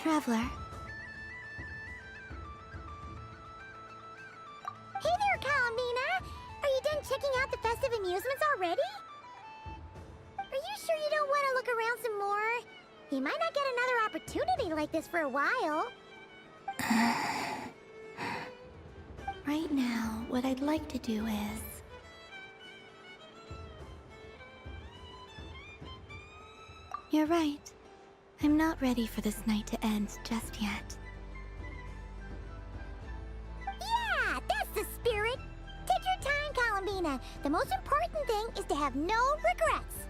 Traveler. Hey there, Kalamina! Are you done checking out the festive amusements already? Are you sure you don't want to look around some more? You might not get another opportunity like this for a while. Right now, what I'd like to do is... You're right. I'm not ready for this night to end just yet. Yeah, that's the spirit! Take your time, Kalamina. The most important thing is to have no regrets.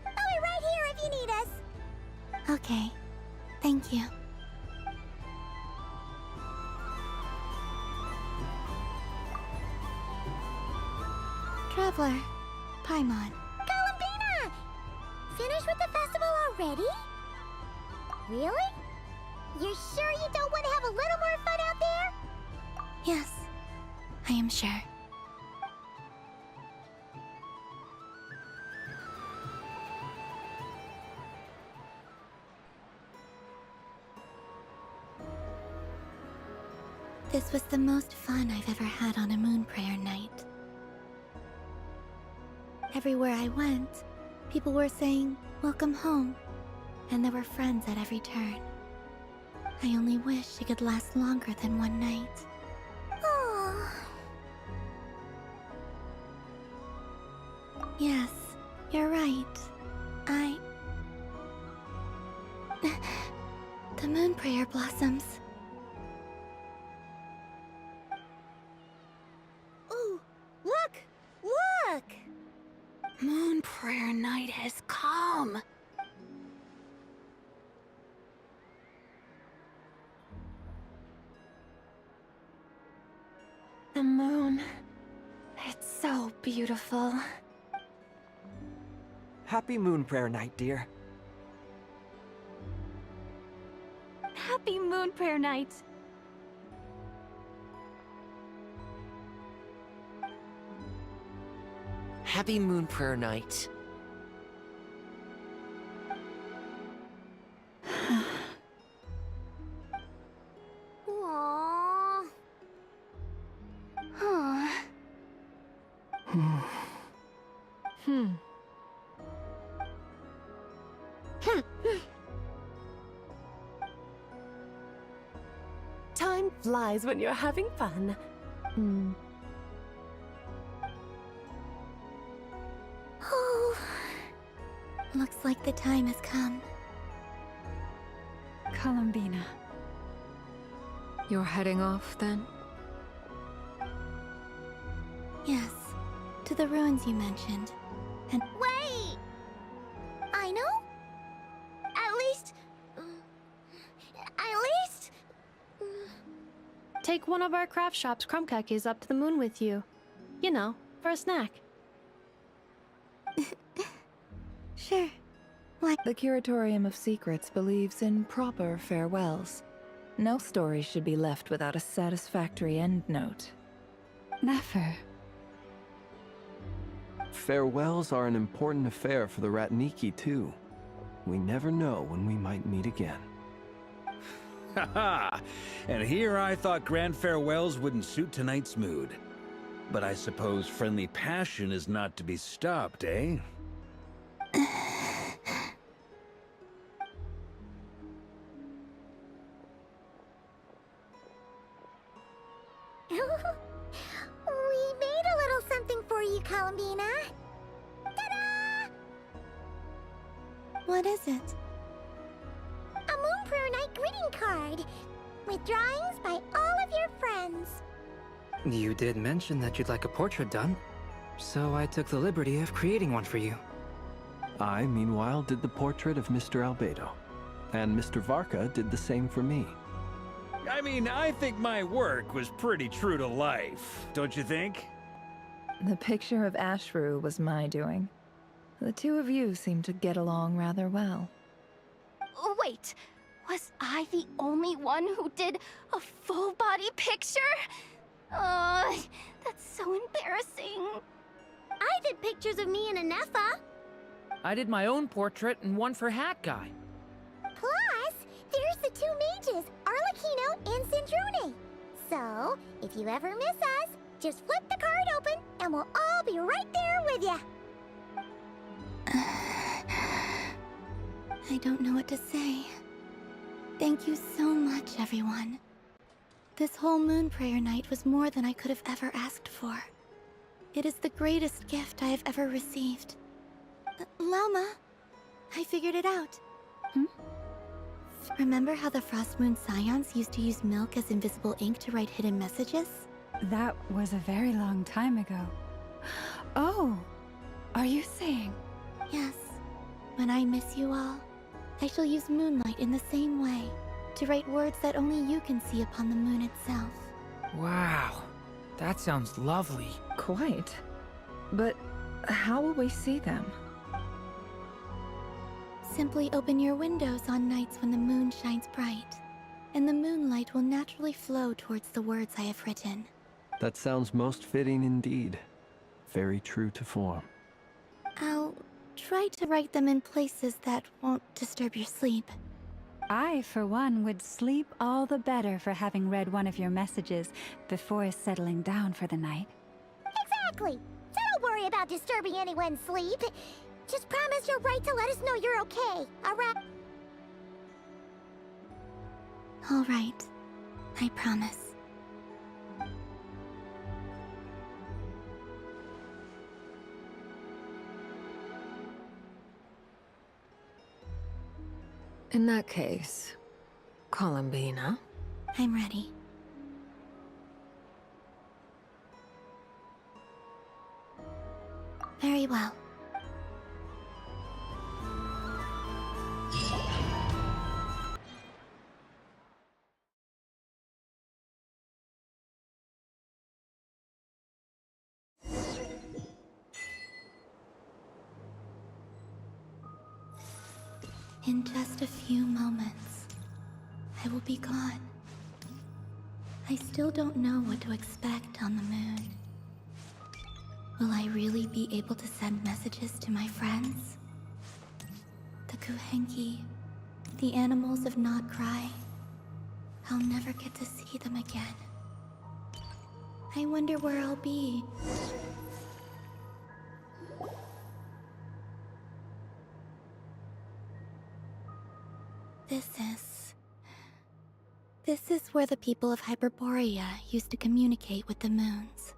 I'll be right here if you need us. Okay. Thank you. Traveler. Paimon. Kalamina! Finished with the festival already? Really? You're sure you don't want to have a little more fun out there? Yes, I am sure. This was the most fun I've ever had on a moon prayer night. Everywhere I went, people were saying, "Welcome home," and there were friends at every turn. I only wish it could last longer than one night. Oh. Yes, you're right. The moon prayer blossoms. Ooh, look! Look! Moon prayer night has come. The moon. It's so beautiful. Happy Moon Prayer Night, dear. Happy Moon Prayer Night. Happy Moon Prayer Night. Aww. Time flies when you're having fun. Oh, looks like the time has come. Kalamina. You're heading off then? Yes, to the ruins you mentioned. And Wait! I know? At least... Take one of our craft shop's crumb cookies up to the moon with you. You know, for a snack. Sure. The Curatorium of Secrets believes in proper farewells. No story should be left without a satisfactory endnote. Never. Farewells are an important affair for the Ratniki, too. We never know when we might meet again. Haha! And here I thought grand farewells wouldn't suit tonight's mood. But I suppose friendly passion is not to be stopped, eh? We made a little something for you, Kalamina. Ta-da! What is it? A Moon Prayer Night greeting card with drawings by all of your friends. You did mention that you'd like a portrait done, so I took the liberty of creating one for you. I, meanwhile, did the portrait of Mr. Albedo, and Mr. Varka did the same for me. I mean, I think my work was pretty true to life, don't you think? The picture of Ashru was my doing. The two of you seem to get along rather well. Wait, was I the only one who did a full body picture? That's so embarrassing. I did pictures of me and Anefa. I did my own portrait and one for Hat Guy. Plus, there's the the two mages, Arlecchino and Cindrune. So, if you ever miss us, just flip the card open and we'll all be right there with you. I don't know what to say. Thank you so much, everyone. This whole moon prayer night was more than I could have ever asked for. It is the greatest gift I have ever received. Lauma, I figured it out. Remember how the Frost Moon Scions used to use milk as invisible ink to write hidden messages? That was a very long time ago. Oh, are you saying? Yes. When I miss you all, I shall use moonlight in the same way, to write words that only you can see upon the moon itself. Wow, that sounds lovely. Quite. But how will we see them? Simply open your windows on nights when the moon shines bright, and the moonlight will naturally flow towards the words I have written. That sounds most fitting indeed. Very true to form. I'll try to write them in places that won't disturb your sleep. I, for one, would sleep all the better for having read one of your messages before settling down for the night. Exactly. So don't worry about disturbing anyone's sleep. Just promise you'll write to let us know you're okay, alright? All right. I promise. In that case, Columbina. I'm ready. Very well. In just a few moments, I will be gone. I still don't know what to expect on the moon. Will I really be able to send messages to my friends? The Kuhenki, the animals of KRAI. I'll never get to see them again. I wonder where I'll be. This is where the people of Hyperborea used to communicate with the moons.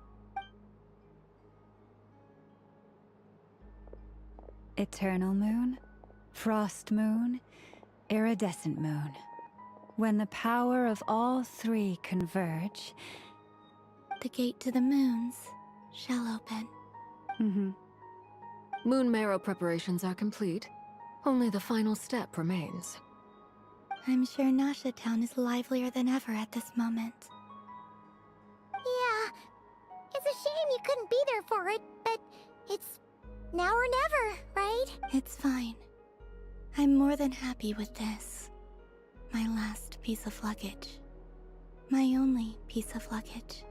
Eternal moon, frost moon, iridescent moon. When the power of all three converge... The gate to the moons shall open. Moon marrow preparations are complete. Only the final step remains. I'm sure Nasha Town is livelier than ever at this moment. Yeah, it's a shame you couldn't be there for it, but it's now or never, right? It's fine. I'm more than happy with this. My last piece of luggage. My only piece of luggage.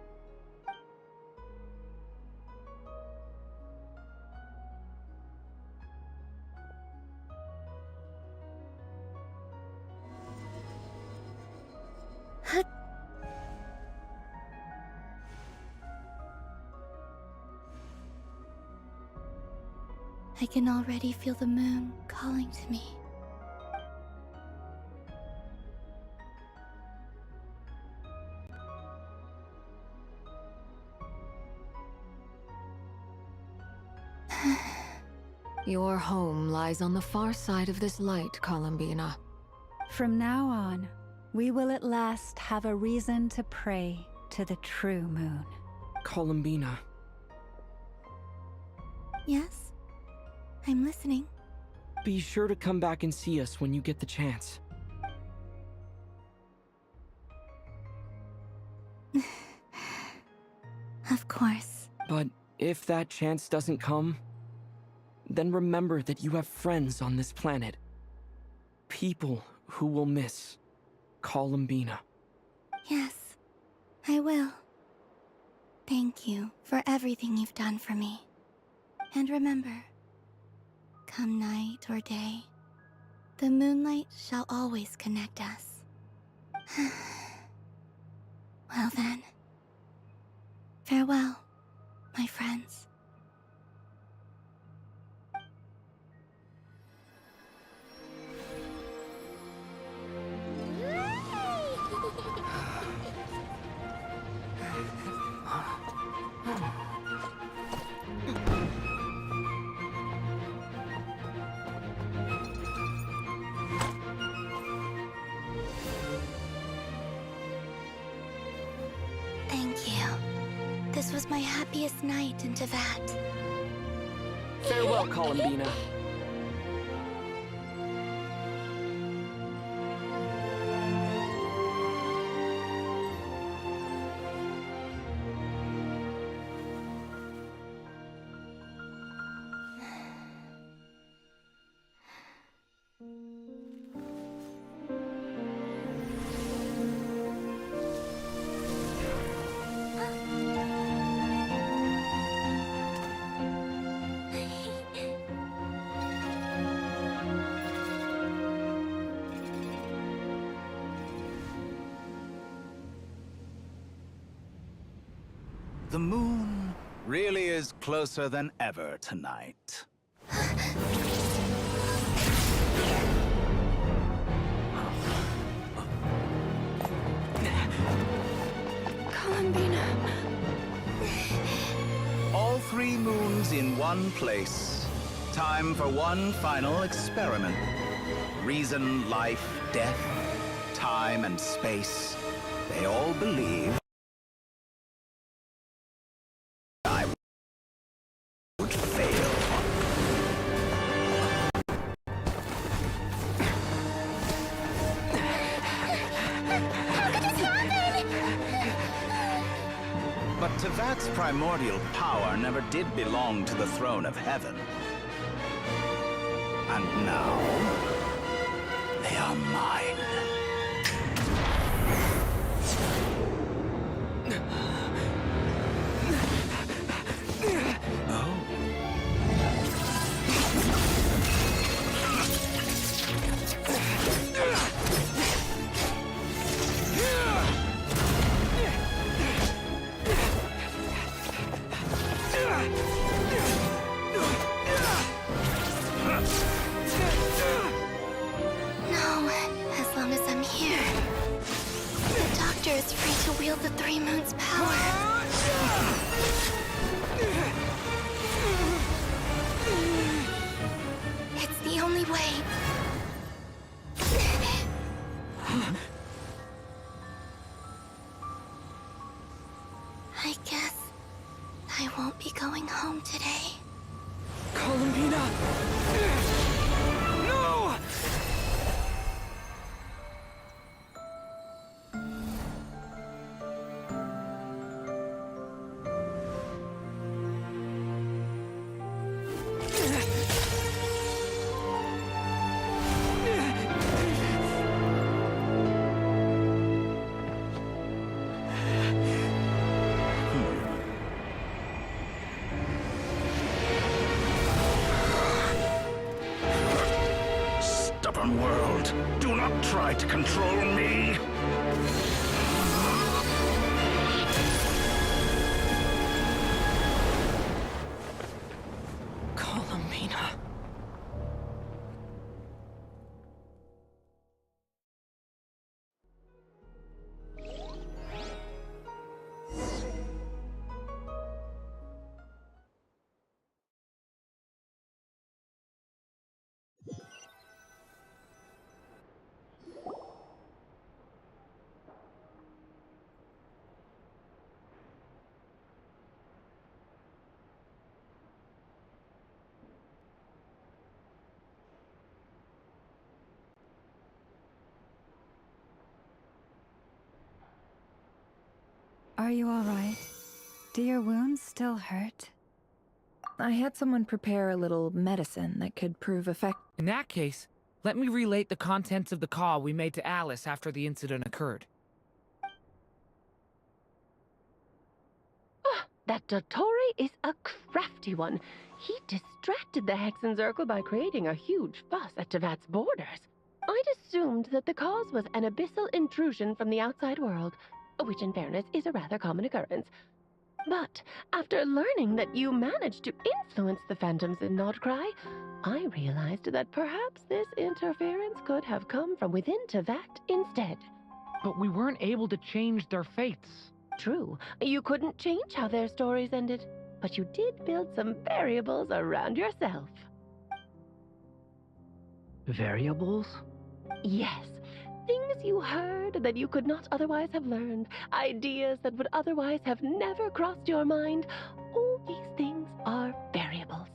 I can already feel the moon calling to me. Your home lies on the far side of this light, Columbina. From now on, we will at last have a reason to pray to the true moon. Columbina. Yes? I'm listening. Be sure to come back and see us when you get the chance. Of course. But if that chance doesn't come, then remember that you have friends on this planet. People who will miss Columbina. Yes, I will. Thank you for everything you've done for me. And remember, come night or day, the moonlight shall always connect us. Well then, farewell, my friends. Thank you. This was my happiest night in Tevat. Farewell, Columbina. The moon really is closer than ever tonight. Columbina. All 3 moons in one place. Time for one final experiment. Reason, life, death, time and space. They all believe I would fail. But Tevat's primordial power never did belong to the throne of heaven. And now, they are mine. No, as long as I'm here. The Doctor is free to wield the 3 moons' power. It's the only way. I guess I won't be going home today. Columbina! No! Stubborn world, do not try to control me. Columbina. Are you all right? Do your wounds still hurt? I had someone prepare a little medicine that could prove effective. In that case, let me relate the contents of the call we made to Alice after the incident occurred. That Dottore is a crafty one. He distracted the Hexen Circle by creating a huge fuss at Tevat's borders. I'd assumed that the cause was an abyssal intrusion from the outside world, which in fairness is a rather common occurrence. But after learning that you managed to influence the phantoms in KRAI, I realized that perhaps this interference could have come from within Tevat instead. But we weren't able to change their fates. True, you couldn't change how their stories ended, but you did build some variables around yourself. Variables? Yes, things you heard that you could not otherwise have learned, ideas that would otherwise have never crossed your mind. All these things are variables.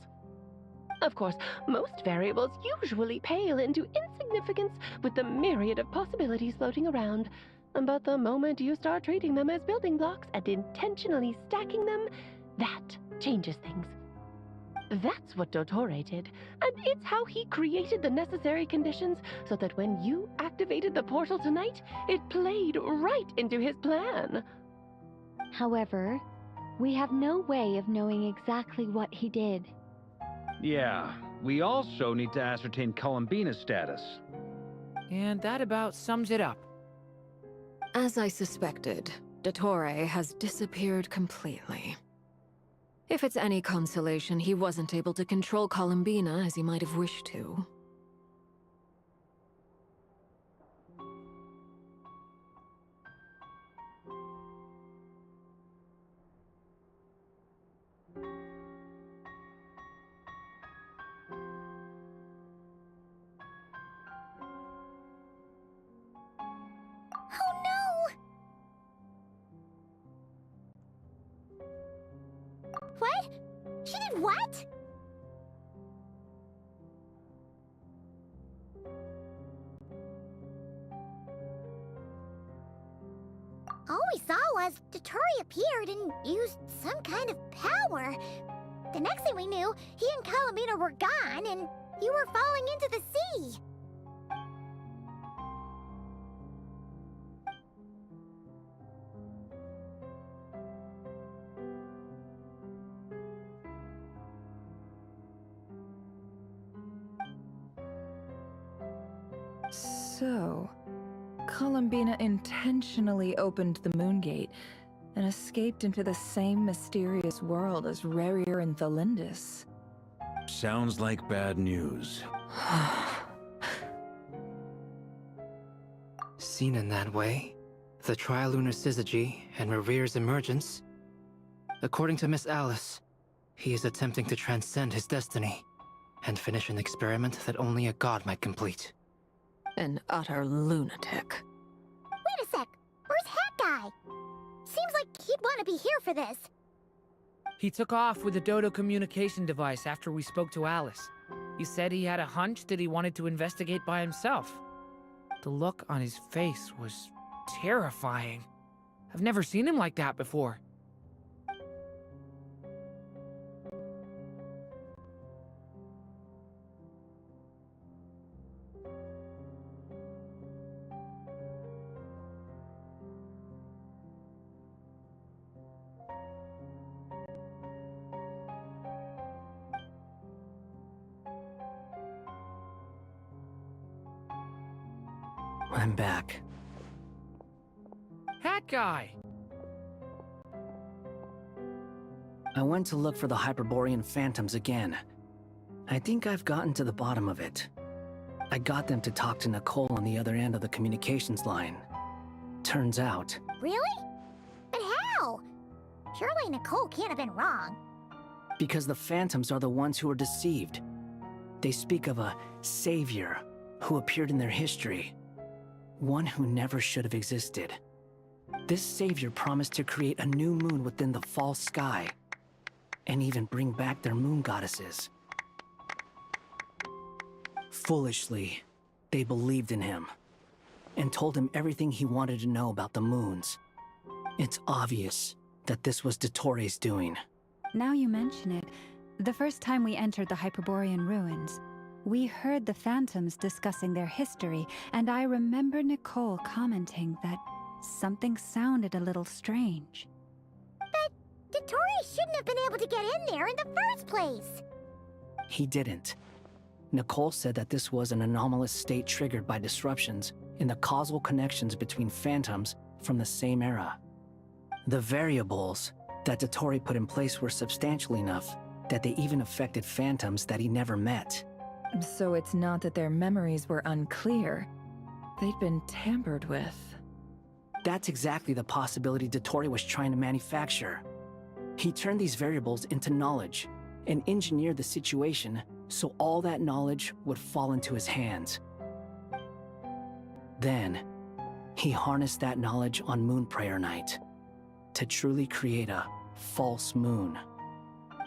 Of course, most variables usually pale into insignificance with the myriad of possibilities floating around. But the moment you start treating them as building blocks and intentionally stacking them, that changes things. That's what Dottore did, and it's how he created the necessary conditions so that when you activated the portal tonight, it played right into his plan. However, we have no way of knowing exactly what he did. Yeah, we also need to ascertain Columbina's status. And that about sums it up. As I suspected, Dottore has disappeared completely. If it's any consolation, he wasn't able to control Columbina as he might have wished to. Oh no! What? She did what? All we saw was Dottore appeared and used some kind of power. The next thing we knew, he and Columbina were gone and you were falling into the sea. So, Columbina intentionally opened the Moon Gate and escaped into the same mysterious world as Rerir and Thalindis. Sounds like bad news. Seen in that way, the trilunar syzygy and Rerir's emergence. According to Miss Alice, he is attempting to transcend his destiny and finish an experiment that only a god might complete. An utter lunatic. Wait a sec, where's Hat Guy? Seems like he'd want to be here for this. He took off with the Dodo communication device after we spoke to Alice. He said he had a hunch that he wanted to investigate by himself. The look on his face was terrifying. I've never seen him like that before. I'm back. Hat Guy! I went to look for the Hyperborean phantoms again. I think I've gotten to the bottom of it. I got them to talk to Nicole on the other end of the communications line. Turns out... Really? But how? Surely Nicole can't have been wrong. Because the phantoms are the ones who are deceived. They speak of a savior who appeared in their history. One who never should have existed. This savior promised to create a new moon within the false sky, and even bring back their moon goddesses. Foolishly, they believed in him, and told him everything he wanted to know about the moons. It's obvious that this was Dottore's doing. Now you mention it, the first time we entered the Hyperborean ruins, we heard the phantoms discussing their history, and I remember Nicole commenting that something sounded a little strange. But Dottore shouldn't have been able to get in there in the first place. He didn't. Nicole said that this was an anomalous state triggered by disruptions in the causal connections between phantoms from the same era. The variables that Dottore put in place were substantial enough that they even affected phantoms that he never met. So it's not that their memories were unclear. They'd been tampered with. That's exactly the possibility Dottore was trying to manufacture. He turned these variables into knowledge and engineered the situation so all that knowledge would fall into his hands. Then, he harnessed that knowledge on Moon Prayer Night to truly create a false moon.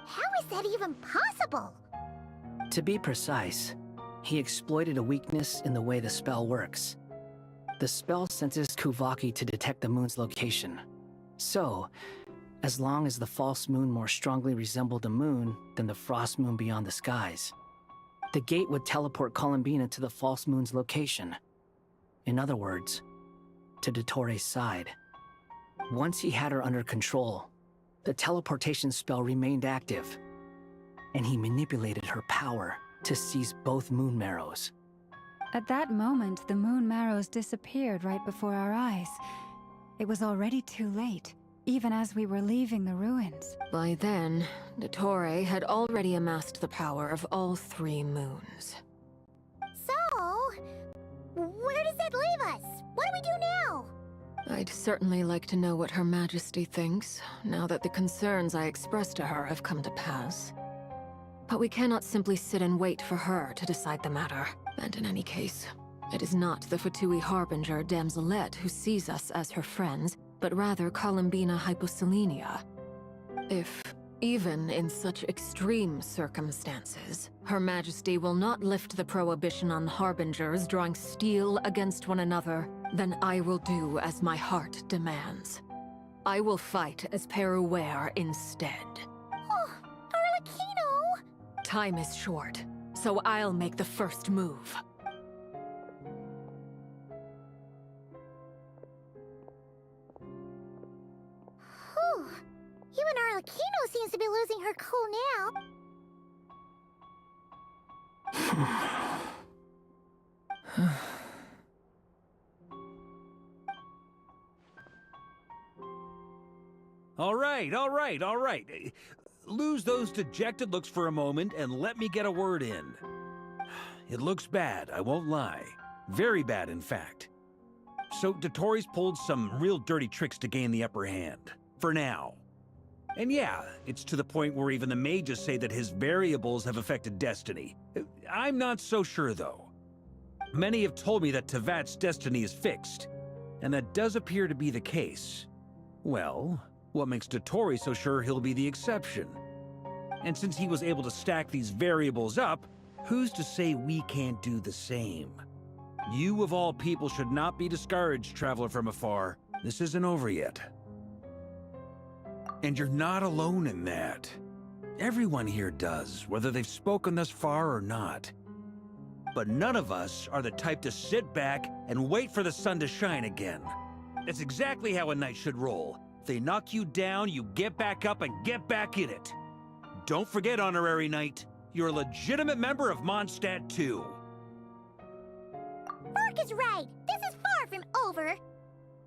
How is that even possible? To be precise, he exploited a weakness in the way the spell works. The spell senses Kuvaki to detect the moon's location. So, as long as the false moon more strongly resembled the moon than the frost moon beyond the skies, the gate would teleport Columbina to the false moon's location. In other words, to Dottore's side. Once he had her under control, the teleportation spell remained active, and he manipulated her power to seize both moon marrows. At that moment, the moon marrows disappeared right before our eyes. It was already too late, even as we were leaving the ruins. By then, Dottore had already amassed the power of all 3 moons. So, where does that leave us? What do we do now? I'd certainly like to know what Her Majesty thinks, now that the concerns I expressed to her have come to pass. But we cannot simply sit and wait for her to decide the matter. And in any case, it is not the Fatui Harbinger Damselette who sees us as her friends, but rather Columbina Hyposelenia. If, even in such extreme circumstances, Her Majesty will not lift the prohibition on Harbingers drawing steel against one another, then I will do as my heart demands. I will fight as Peruware instead. Oh, Arlecchino! Time is short, so I'll make the first move. Whew. Even Arlecchino seems to be losing her cool now. All right. Lose those dejected looks for a moment and let me get a word in. It looks bad, I won't lie. Very bad, in fact. So Dottore's pulled some real dirty tricks to gain the upper hand. For now. And yeah, it's to the point where even the mages say that his variables have affected destiny. I'm not so sure, though. Many have told me that Tevat's destiny is fixed, and that does appear to be the case. Well, what makes Dottore so sure he'll be the exception? And since he was able to stack these variables up, who's to say we can't do the same? You of all people should not be discouraged, traveler from afar. This isn't over yet. And you're not alone in that. Everyone here does, whether they've spoken thus far or not. But none of us are the type to sit back and wait for the sun to shine again. That's exactly how a knight should roll. If they knock you down, you get back up and get back in it. Don't forget, Honorary Knight, you're a legitimate member of Mondstadt too. Mark is right. This is far from over.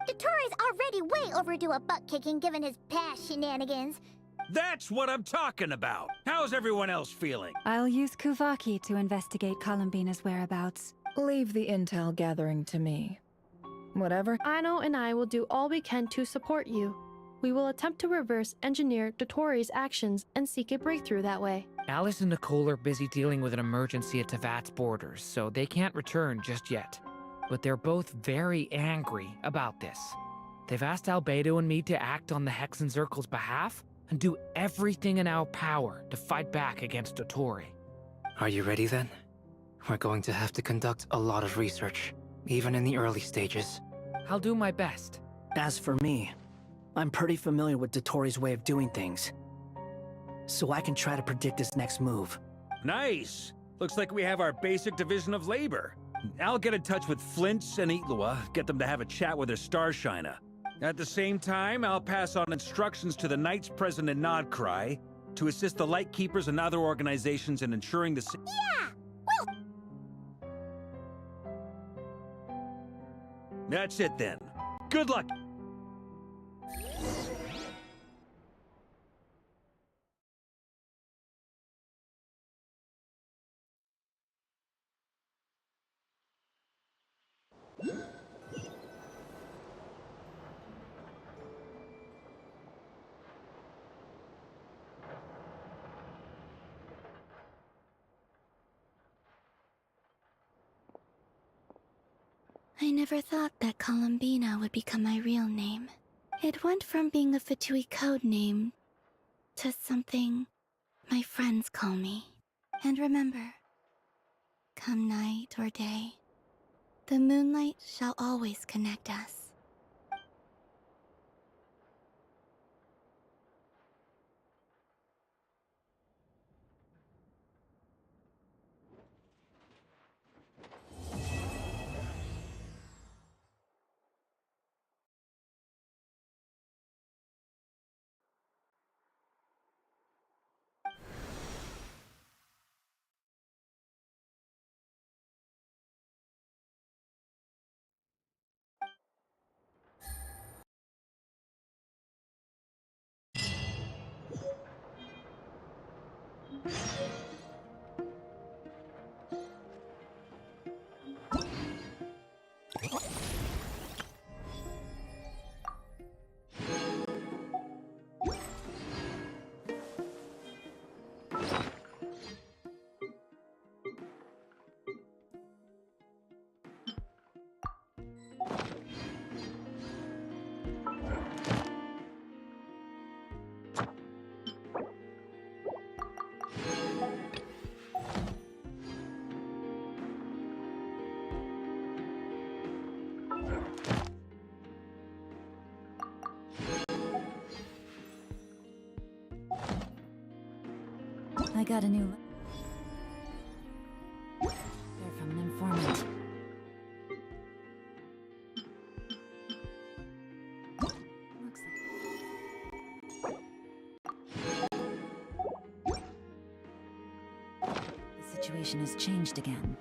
Dottore's already way overdue a butt-kicking given his past shenanigans. That's what I'm talking about. How's everyone else feeling? I'll use Kuvaki to investigate Columbina's whereabouts. Leave the intel gathering to me. Whatever. Ano and I will do all we can to support you. We will attempt to reverse engineer Dottore's actions and seek a breakthrough that way. Alice and Nicole are busy dealing with an emergency at Tevat's borders, so they can't return just yet. But they're both very angry about this. They've asked Albedo and me to act on the Hexen Circle's behalf and do everything in our power to fight back against Dottore. Are you ready then? We're going to have to conduct a lot of research, even in the early stages. I'll do my best. As for me, I'm pretty familiar with Dottore's way of doing things, so I can try to predict his next move. Nice! Looks like we have our basic division of labor. I'll get in touch with Flints and Itlua, get them to have a chat with their Starshiner. At the same time, I'll pass on instructions to the Knights present in KRAI to assist the Lightkeepers and other organizations in ensuring the... Yeah! Well That's it then. Good luck. I never thought that Columbina would become my real name. It went from being a Fatui code name to something my friends call me. And remember, come night or day, the moonlight shall always connect us. I got a new... They're from an informant. Looks like... The situation has changed again.